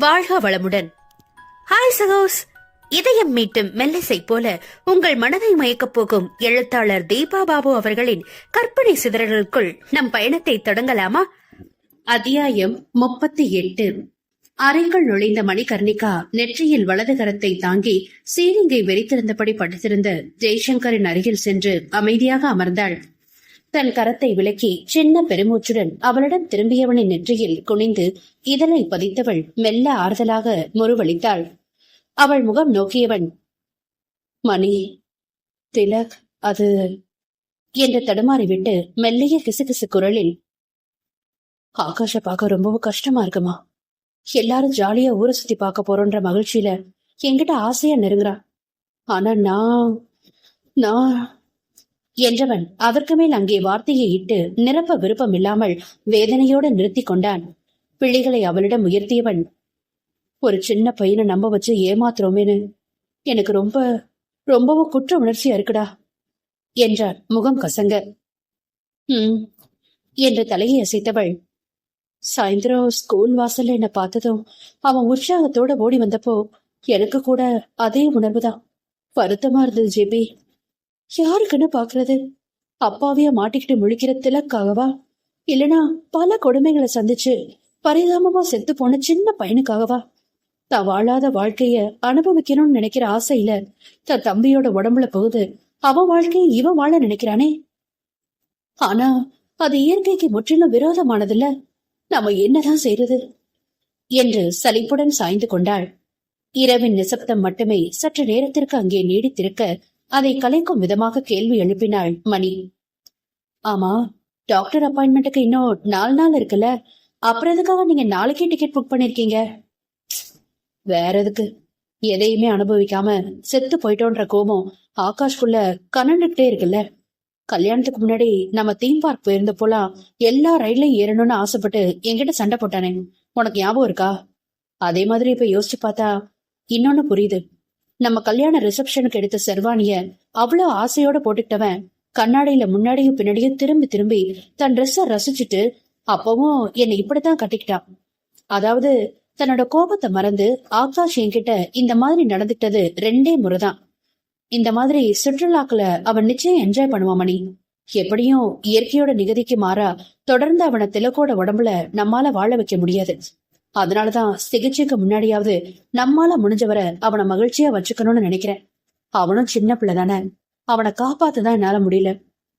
வாழ்க வளமுடன். ஹாய் சகோஸ், இதயம் மீட்டும் மெல்லிசை போல உங்கள் மனதை மயக்கப் போகும் எழுத்தாளர் தீபா பாபு அவர்களின் கற்பனை சிதறலுக்குள் நம் பயணத்தை தொடங்கலாமா? அத்தியாயம் 38. அறைக்குள் நுழைந்த மணிகர்ணிகா நெற்றியில் வலது கரத்தை தாங்கி சீலிங்கை வெறித்திருந்தபடி படுத்திருந்த ஜெய்சங்கரின் அருகில் சென்று அமைதியாக அமர்ந்தாள். தன் கரத்தை விலக்கி சின்ன பெருமூச்சுடன் அவளிடம் திரும்பியவனின் நெற்றியில் குனிந்து இதழை பதித்தவள் மெல்ல ஆறுதலாக முறுவளித்தாள். அவள் முகம் நோக்கியவன், மணி, திலக் அது என்று தடுமாறிவிட்டு மெல்லிய கிசுகிசு குரலில், ஆகாஷ பார்க்க ரொம்பவும் கஷ்டமா இருக்குமா? எல்லாரும் ஜாலியா ஊரை சுத்தி பார்க்க போறோன்ற மகிழ்ச்சியில என்கிட்ட ஆசையா நெருங்குறா. ஆனா நான் என்றவன் அதற்கு மேல் அங்கே வார்த்தையை இட்டு நிரப்ப விருப்பம் இல்லாமல் வேதனையோடு நிறுத்தி கொண்டான். பிள்ளைகளை அவளிடம் உயர்த்தியவன், ஒரு சின்ன பையனை நம்ப வச்சு ஏமாத்துறோமேனு எனக்கு ரொம்பவும் குற்ற உணர்ச்சியா இருக்குடா என்றார் முகம் கசங்க. என்று தலையை அசைத்தவள், சாயந்தரம் ஸ்கூல் வாசல்ல என்ன பார்த்ததும் அவன் உற்சாகத்தோட ஓடி வந்தப்போ எனக்கு கூட அதே உணர்வுதான். வருத்தமா இருந்தது ஜேபி. யாருக்குன்னு பாக்குறது? அப்பாவியா மாட்டிக்கிட்டு முழிக்கிற திலக்காகவா, இல்லனா பல கொடுமைகளை சந்திச்சு பரிதாபமா செத்து போன சின்ன பையனுக்காகவா? தான் வாழாத வாழ்க்கைய அனுபவிக்கணும்னு நினைக்கிற ஆசையில தன் தம்பியோட உடம்புல போகுது அவன் வாழ்க்கையை இவன் வாழ நினைக்கிறானே. ஆனா அது இயற்கைக்கு முற்றிலும் விரோதமானதில்ல. நாம என்னதான் செய்யறது என்று சலிப்புடன் சாய்ந்து கொண்டாள். இரவின் நிசப்தம் மட்டுமே சற்று நேரத்திற்கு அங்கே நீடித்திருக்க அதை கலைக்கும் விதமாக கேள்வி எழுப்பினாள் மணி. ஆமா, டாக்டர் அப்பாயின்மெண்ட்டுக்கு இன்னும் 4 நாள் இருக்குல்ல, அப்புறம் எதுக்காக நீங்க நாளைக்கே டிக்கெட் புக் பண்ணிருக்கீங்க? வேற எதுக்கு? எதையுமே அனுபவிக்காம செத்து போயிட்டோன்ற கோபம் ஆகாஷ்குள்ள கனண்டுகிட்டே இருக்குல்ல. கல்யாணத்துக்கு முன்னாடி நம்ம தீம் பார்க் போயிருந்த போலாம் எல்லா ரயிலையும் ஏறணும்னு ஆசைப்பட்டு என்கிட்ட சண்டை போட்டானே, உனக்கு ஞாபகம் இருக்கா? அதே மாதிரி இப்ப யோசிச்சு பார்த்தா இன்னொன்னு புரியுது. நம்ம கல்யாண ரிசப்ஷனுக்கு எடுத்த செர்வானிய அவ்வளவு ஆசையோட போட்டுக்கிட்டவன் கண்ணாடியில முன்னாடியும் பின்னாடியும் திரும்பி திரும்பி தன் ட்ரெஸ்ஸ ரசிச்சுட்டு அப்பவும் என்னை இப்படித்தான் கட்டிக்கிட்டான். அதாவது தன்னோட கோபத்தை மறந்து ஆகாஷ் என்கிட்ட இந்த மாதிரி நடந்துக்கிட்டது 2 முறைதான். இந்த மாதிரி சுற்றுலாக்களை அவன் நிச்சயம் என்ஜாய் பண்ணுவான் மணி. எப்படியும் இயற்கையோட நிகதிக்கு மாறா தொடர்ந்து அவனை திலக்கோட உடம்புல நம்மால வாழ வைக்க முடியாது. அதனாலதான் சிகிச்சைக்கு முன்னாடியாவது நம்மால முடிஞ்சவரை அவனை மகிழ்ச்சியா வச்சுக்கணும்னு நினைக்கிறேன். அவனும் சின்ன பிள்ளை தானே, அவனை காப்பாத்துதான் என்னால முடியல.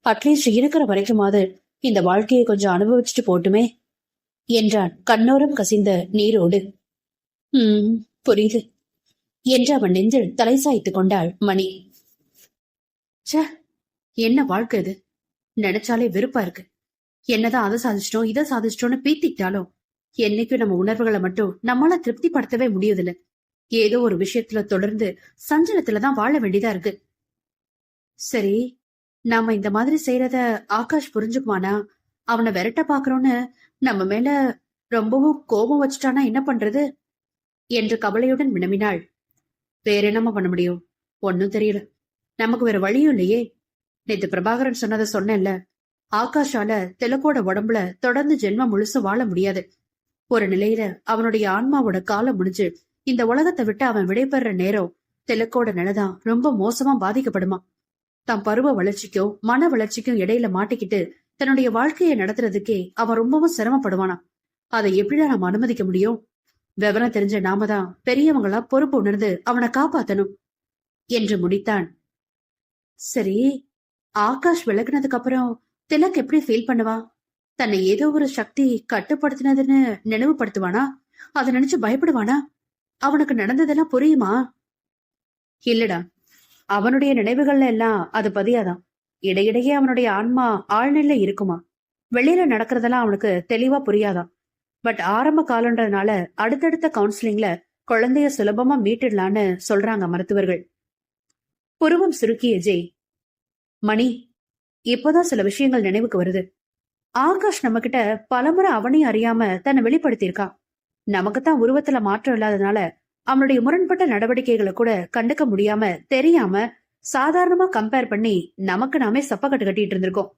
அட்லீஸ்ட் இருக்கிற வரைக்குமாவது இந்த வாழ்க்கையை கொஞ்சம் அனுபவிச்சுட்டு போட்டுமே என்றான் கண்ணோரம் கசிந்த நீரோடு. புரியுது என்று அவன் நெஞ்சில் தலை சாய்த்து கொண்டாள் மணி. என்ன வாழ்க்கை இது, நினைச்சாலே வெறுப்பா இருக்கு. என்னதான் அதை சாதிச்சிட்டோம் இதை சாதிச்சிட்டோம்னு பீத்திக்கிட்டாலும் என்னைக்கும் நம்ம உணர்வுகளை மட்டும் நம்மளால திருப்திப்படுத்தவே முடியுதில்ல. ஏதோ ஒரு விஷயத்துல தொடர்ந்து சஞ்சலத்துலதான் வாழ வேண்டியதா இருக்கு. சரி, நாம இந்த மாதிரி செய்யறத ஆகாஷ் புரிஞ்சுக்குவானா? அவனை விரட்ட பாக்குறோன்னு நம்ம மேல ரொம்பவும் கோபம் வச்சுட்டானா என்ன பண்றது என்று கவலையுடன் வினவினாள். வேற என்னமா பண்ண முடியும்? ஒன்னும் தெரியல. நமக்கு வேற வழியும் இல்லையே. நேத்து பிரபாகரன் சொன்னதை சொன்னேன்ல, ஆகாஷால திலக்கோட உடம்புல தொடர்ந்து ஜென்மம் முழுசு வாழ முடியாது. ஒரு நிலையில அவனுடைய ஆன்மாவோட காலம் முடிஞ்சு இந்த உலகத்தை விட்டு அவன் விடைபெற நேரம் திலக்கோட நிலைதான் ரொம்ப மோசமா பாதிக்கப்படுமா. தன் பருவ வளர்ச்சிக்கும் மன வளர்ச்சிக்கும் இடையில மாட்டிக்கிட்டு தன்னுடைய வாழ்க்கையை நடத்துறதுக்கே அவன் ரொம்பவும் சிரமப்படுவானா. அதை எப்படிடா நம்ம அனுமதிக்க முடியும்? விவரம் தெரிஞ்ச நாம தான் பெரியவங்களா பொறுப்பு உணர்ந்து அவனை காப்பாத்தணும் என்று முடித்தான். சரி, ஆகாஷ் விலகினதுக்கு அப்புறம் திலக் எப்படி ஃபீல் பண்ணுவா? தன்னை ஏதோ ஒரு சக்தி கட்டுப்படுத்தினதுன்னு நினைவுபடுத்துவானா? அதை நினைச்சு பயப்படுவானா? அவனுக்கு நடந்ததெல்லாம் புரியுமா? இல்லடா, அவனுடைய நினைவுகள்ல எல்லாம் அது பதியாதான். இடையிடையே அவனுடைய ஆன்மா ஆழ்நிலை இருக்குமா. வெளியில நடக்கிறதெல்லாம் அவனுக்கு தெளிவா புரியாதான். பட் ஆரம்ப காலன்றதுனால அடுத்தடுத்த கவுன்சிலிங்ல குழந்தைய சுலபமா மீட்டுடலான்னு சொல்றாங்க மருத்துவர்கள். புருவம் சுருக்கிய ஜெய், மணி, இப்போதான் சில விஷயங்கள் நினைவுக்கு வருது. ஆகாஷ் நம்ம கிட்ட பலமுறை அவனையும் அறியாம தன்னை வெளிப்படுத்தியிருக்கான். நமக்குத்தான் உருவத்துல மாற்றம் இல்லாதனால அவனுடைய முரண்பட்ட நடவடிக்கைகளை கூட கண்டுக்க முடியாம தெரியாம சாதாரணமா கம்பேர் பண்ணி நமக்கு நாமே சப்பக்கட்டு கட்டிட்டு இருந்திருக்கோம்.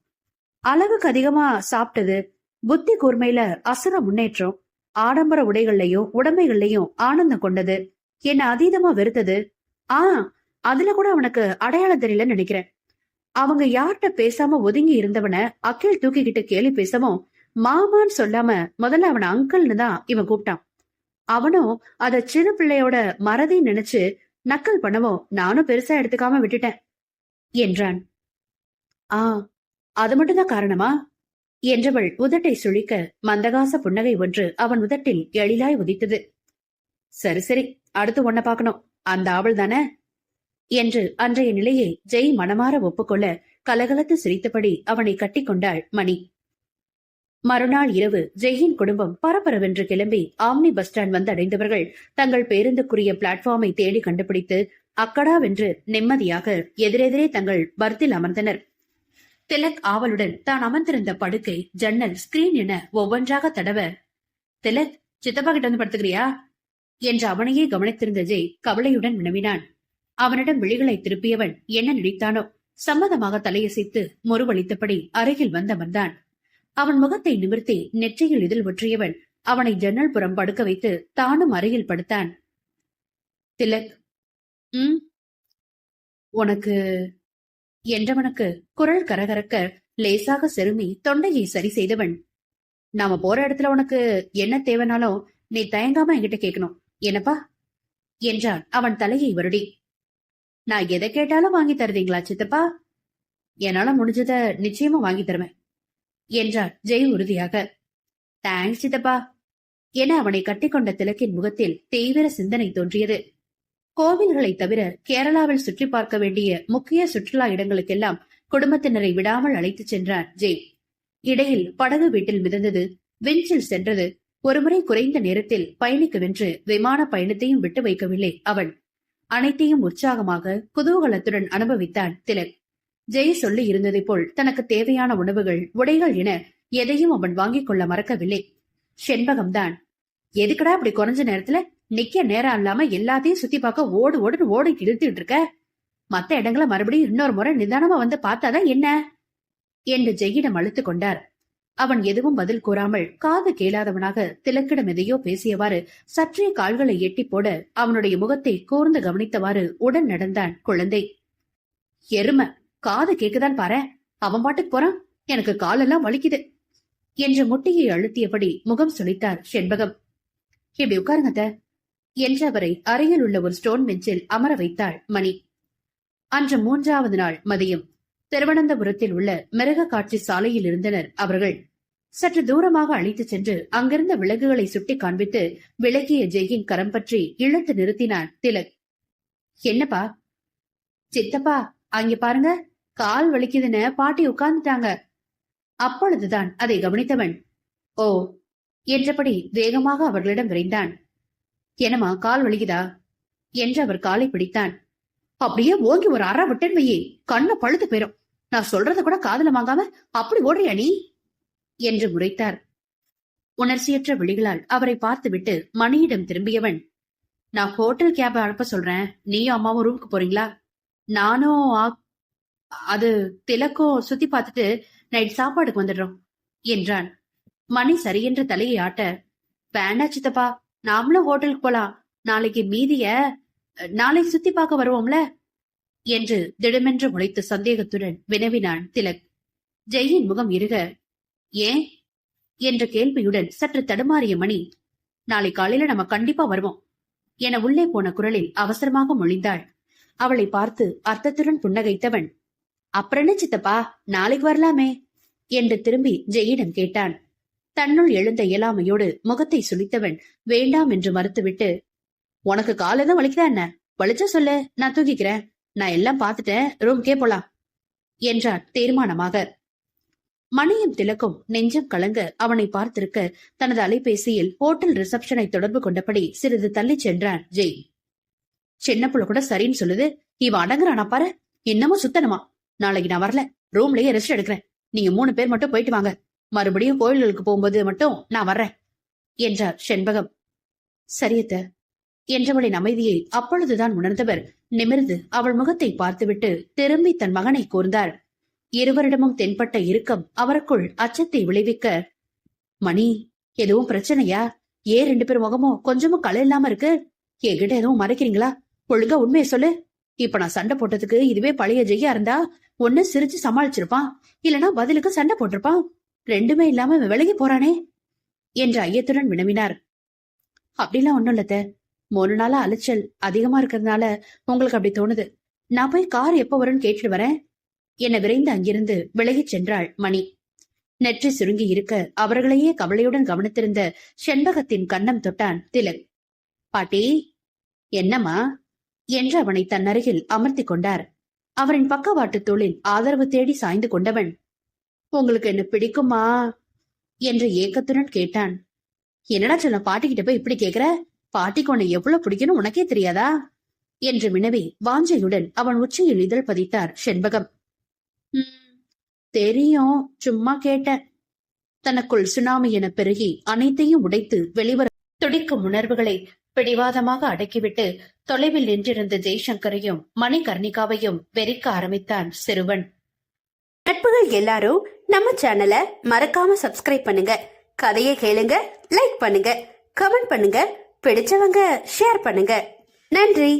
அளவுக்கு அதிகமா சாப்பிட்டது, புத்தி கூர்மையில அசுர முன்னேற்றம், ஆடம்பர உடைகள்லயும் உடைமைகள்லயும் ஆனந்தம் கொண்டது. என்ன அதீதமா வெறுத்தது. அதுல கூட அவனுக்கு அடையாளம் தெரியலன்னு நினைக்கிறேன். அவங்க யார்கிட்ட பேசாம ஒதுங்கி இருந்தவன அக்கில் தூக்கிக்கிட்டு கேலி பேசவும் மாமான்னு சொல்லாம முதல்ல அவன அங்கிள்னு தான் இவன் கூப்பிட்டான். அவனும் அத சின்ன பிள்ளையோட மறதி நினைச்சு நக்கல் பண்ணவும் நானும் பெருசா எடுத்துக்காம விட்டுட்டேன் என்றான். அது மட்டும்தான் காரணமா என்றவள் உதட்டை சுழிக்க மந்தகாச புன்னகை ஒன்று அவன் உதட்டில் எழிலாய் உதித்தது. சரி சரி, அடுத்து உன்ன பாக்கணும், அந்த ஆவல் தானே என்று அன்றைய நிலையை ஜெய் மனமாற ஒப்புக்கொள்ள கலகலத்து சிரித்தபடி அவனை கட்டிக்கொண்டாள் மணி. மறுநாள் இரவு ஜெயின் குடும்பம் பரபரவென்று கிளம்பி ஆம்னி பஸ் ஸ்டாண்ட் வந்து அடைந்தவர்கள் தங்கள் பேருந்துக்குரிய பிளாட்ஃபார்மை தேடி கண்டுபிடித்து அக்கடாவென்று நிம்மதியாக எதிரெதிரே தங்கள் பர்த்தில் அமர்ந்தனர். திலக் ஆவலுடன் தான் அமர்ந்திருந்த படுக்கை, ஜன்னல், ஸ்கிரீன் என ஒவ்வொன்றாக தடவ, திலக், சித்தப்பா கிட்ட வந்து படுத்துக்கிறியா என்று அவனையே கவனித்திருந்த ஜெய் கவலையுடன் வினவினான். அவனிடம் விழிகளை திருப்பியவன் என்ன நினைத்தானோ சம்மதமாக தலையசைத்து முறுவளித்தபடி அருகில் வந்தான். அவன் முகத்தை நிமிர்த்தி நெற்றியில் இதில் ஒற்றியவன் அவனை ஜன்னல் புறம் படுக்க வைத்து தானும் அருகில் படுத்தான். திலக், உனக்கு என்றவனுக்கு குரல் கரகரக்க லேசாக செருமி தொண்டையை சரி செய்தவன், நாம போற இடத்துல உனக்கு என்ன தேவைனாலும் நீ தயங்காம என்கிட்ட கேட்கணும், என்னப்பா என்றான் அவன் தலையை வருடி. நான் எதை கேட்டாலும் வாங்கி தருவீங்களா சித்தப்பா? என்னால முடிஞ்சத நிச்சயமா வாங்கி தருவேன் என்றான் ஜெய் உறுதியாக. தேங்க்ஸ் சித்தப்பா என அவனை கட்டிக்கொண்ட திலக்கின் முகத்தில் தீவிர சிந்தனை தோன்றியது. கோவில்களை தவிர கேரளாவில் சுற்றி பார்க்க வேண்டிய முக்கிய சுற்றுலா இடங்களுக்கெல்லாம் குடும்பத்தினரை விடாமல் அழைத்துச் சென்றான் ஜெய். இடையில் படகு வீட்டில் மிதந்தது, விஞ்சில் சென்றது. ஒருமுறை குறைந்த நேரத்தில் பயணிக்கவென்று விமான பயணத்தையும் விட்டு வைக்கவில்லை அவன். அனைத்தையும் உற்சாகமாக குதூகலத்துடன் அனுபவித்தான் திலக். ஜெய் சொல்லி இருந்ததை போல் தனக்கு தேவையான உணவுகள், உடைகள் என எதையும் அவன் வாங்கிக் கொள்ள மறக்கவில்லை. செண்பகம்தான், எதுக்கடா இப்படி குறைஞ்ச நேரத்துல நிக்க நேரம் இல்லாம எல்லாத்தையும் சுத்தி பார்க்க ஓடுன்னு ஓடி இழுத்துட்டு இருக்க? மத்த இடங்களை மறுபடியும் இன்னொரு முறை நிதானமா வந்து பார்த்தாதான் என்ன என்று ஜெயிடம் அழுத்து கொண்டார். அவன் எதுவும் பதில் கூறாமல் காது கேளாதவனாக திலக்கிடம் எதையோ பேசியவாறு சற்றே கால்களை எட்டி போட அவனுடைய முகத்தை கூர்ந்து கவனித்தவாறு உடன் நடந்தான் குழந்தை. எருமை, காது கேக்குதான் பாரு, அவன் பாட்டுக்கு போறான், எனக்கு காலெல்லாம் வலிக்குது என்று முட்டியை அழுத்தியபடி முகம் சுளித்தார் செண்பகம். இப்படி உட்காருங்க என்று அவரை அருகில் உள்ள ஒரு ஸ்டோன் பெஞ்சில் அமர வைத்தாள் மணி. அன்று 3வது நாள் மதியம் திருவனந்தபுரத்தில் உள்ள மிருக காட்சி சாலையில் இருந்தனர் அவர்கள். சற்று தூரமாக அழைத்துச் சென்று அங்கிருந்த விலங்குகளை சுட்டி காண்பித்து விலகிய ஜெயின் கரம் பற்றி இழுத்து நிறுத்தினான் திலக். என்னப்பா? சித்தப்பா, அங்க பாருங்க, கால் வலிக்குதுன்னு பாட்டி உட்கார்ந்துட்டாங்க. அப்பொழுதுதான் அதை கவனித்தவன் ஓ என்றபடி வேகமாக அவர்களிடம் விரைந்தான். என்னமா, கால் வலிக்குதா என்று அவர் காலை பிடித்தான். அப்படியே ஓங்கி ஒரு அற விட்டன் வையே, கண்ண பழுத்து போயிரும். நான் சொல்றத கூட காதுல வாங்காம அப்படி ஓடுறியா நீ என்று முறைத்தார். உணர்ச்சியற்ற விழிகளால் அவரை பார்த்துவிட்டு மணியிடம் திரும்பியவன், நான் ஹோட்டல் கேப் அனுப்ப சொல்றேன், நீயும் அம்மாவும் ரூமுக்கு போறீங்களா? நானும் அது திலக்கும் சுத்தி பார்த்துட்டு நைட் சாப்பாடுக்கு வந்துடுறோம் என்றான். மணி சரியென்ற தலையை ஆட்ட, வேண்டா சித்தப்பா, நாமளும் ஹோட்டலுக்கு போலாம், நாளைக்கு மீதிய நாளைக்கு சுத்தி பார்க்க வருவோம்ல என்று திடமென்று முளைத்த சந்தேகத்துடன் வினவினான் திலக். ஜெயின் முகம் இறுக, ஏன் என்ற கேள்வியுடன் சற்று தடுமாறிய மணி, நாளை காலையில நம்ம கண்டிப்பா வருவோம் என உள்ளே போன குரலில் அவசரமாக மொழிந்தாள். அவளை பார்த்து அர்த்தத்துடன் புன்னகைத்தவன், அப்புறம் என்ன சித்தப்பா, நாளைக்கு வரலாமே என்று திரும்பி ஜெயிடம் கேட்டான். தன்னுள் எழுந்த இயலாமையோடு முகத்தை சுளித்தவன் வேண்டாம் என்று மறுத்துவிட்டு, உனக்கு காலதான் வலிக்குதா என்ன? வலிச்சா சொல்லு, நான் தூக்கிக்கிறேன், நான் எல்லாம் பார்த்துட்டேன், ரூம்கே போலாம் என்றான் தீர்மானமாக. மணியும் திலக்கும் நெஞ்சம் கலங்க அவனை பார்த்திருக்க தனது அலைபேசியில் ஹோட்டல் ரிசப்ஷனை தொடர்பு கொண்டபடி சிறிது தள்ளி சென்றான் ஜெய். சின்ன புள்ள கூட சரின்னு சொல்லுது, இவன் அடங்குறானா பாரு, இன்னமும் சுத்தணுமா? நாளைக்கு நான் வரல, ரூம்லயே ரெஸ்ட் எடுக்கிறேன், நீங்க 3 பேர் மட்டும் போயிட்டு வாங்க, மறுபடியும் கோயில்களுக்கு போகும்போது மட்டும் நான் வர்றேன் என்றார் செண்பகம். சரியத்த என்றவளின் அமைதியை அப்பொழுதுதான் உணர்ந்தவர் நிமிர்ந்து அவள் முகத்தை பார்த்துவிட்டு திரும்பி தன் மகனை கூர்ந்தார். இருவரிடமும் தென்பட்ட இறுக்கம் அவருக்குள் அச்சத்தை விளைவிக்க, மணி, எதுவும் பிரச்சனையா ஏன் 2 பேர் முகமும் கொஞ்சமும் களை இல்லாம இருக்கு? என்கிட்ட எதுவும் மறைக்கிறீங்களா? ஒழுங்கா உண்மையை சொல்லு. இப்ப நான் சண்டை போட்டதுக்கு இதுவே பழைய ஜெய்யா இருந்தா ஒண்ணு சிரிச்சு சமாளிச்சிருப்பான், இல்லனா பதிலுக்கு சண்டை போட்டிருப்பான். ரெண்டுமே இல்லாம இவன் விலகி போறானே என்ற ஐயத்துடன் வினவினார். அப்படிலாம் ஒண்ணும் இல்லத்த, 3 நாளா அலைச்சல் அதிகமா இருக்கிறதுனால உங்களுக்கு அப்படி தோணுது. நான் போய் கார் எப்ப வரும்னு கேட்டுட்டு வரேன் என விரைந்து அங்கிருந்து விலகிச் சென்றாள் மணி. நெற்றி சுருங்கி இருக்க அவர்களையே கவலையுடன் கவனித்திருந்த செண்பகத்தின் கன்னம் தொட்டான் திலக். பாட்டி, என்னம்மா என்று அவனை தன் அருகில் அமர்த்தி கொண்டார். அவரின் பக்கவாட்டு தோளில் ஆதரவு தேடி சாய்ந்து கொண்டவன், உங்களுக்கு என்ன பிடிக்குமா என்று ஏக்கத்துடன் கேட்டான். என்னடா சொல்ல, பாட்டிக்கிட்ட போய் இப்படி கேக்குற? பாட்டிக்கு உன்னை எவ்வளவு பிடிக்கணும் உனக்கே தெரியாதா என்று வினவி வாஞ்சையுடன் அவன் உச்சியில் இதழ் பதித்தார் செண்பகம். தெரியும், சும்மா கேட்டேன். தனக்குள் சுனாமி என பெருகி அனைத்தையும் உடைத்து வெளிவர துடிக்கும் உணர்வுகளை பிடிவாதமாக அடக்கிவிட்டு தொலைவில் நின்றிருந்த ஜெய்சங்கரையும் மணிகர்ணிகாவையும் வெறிக்க ஆரம்பித்தான் சிறுவன். நட்புகள் எல்லாரும் நம்ம சேனலை மறக்காம சப்ஸ்கிரைப் பண்ணுங்க. கதையை கேளுங்க, லைக் பண்ணுங்க, கமெண்ட் பண்ணுங்க, பிடிச்சவங்க ஷேர் பண்ணுங்க. நன்றி.